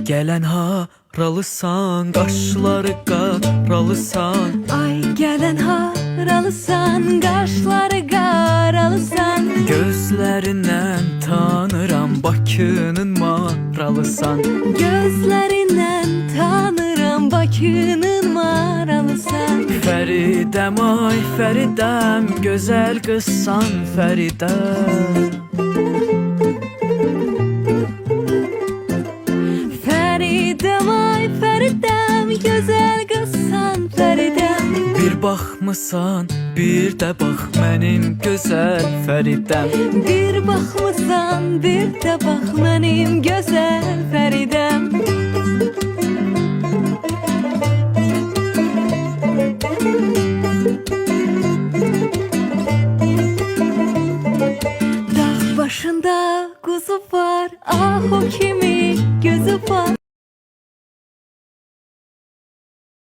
Gələn haralısan, qaşları qaralısan. Ay gələn haralısan, qaşları qaralısan. Gözlərindən tanıram, Bakının maralısan. Gözlərindən tanıram, Bakının maralısan. Fəridəm, ay Fəridəm, gözəl qızsan Fəridəm. Fəridəm, ay Fəridəm, gözəl qızsan Fəridəm. Bir baxmısan, bir də bax mənim gözəl Fəridəm. Bir baxmısan, bir də bax mənim gözəl Fəridəm. Dağ başında quzu var, ah o kimi gözü var.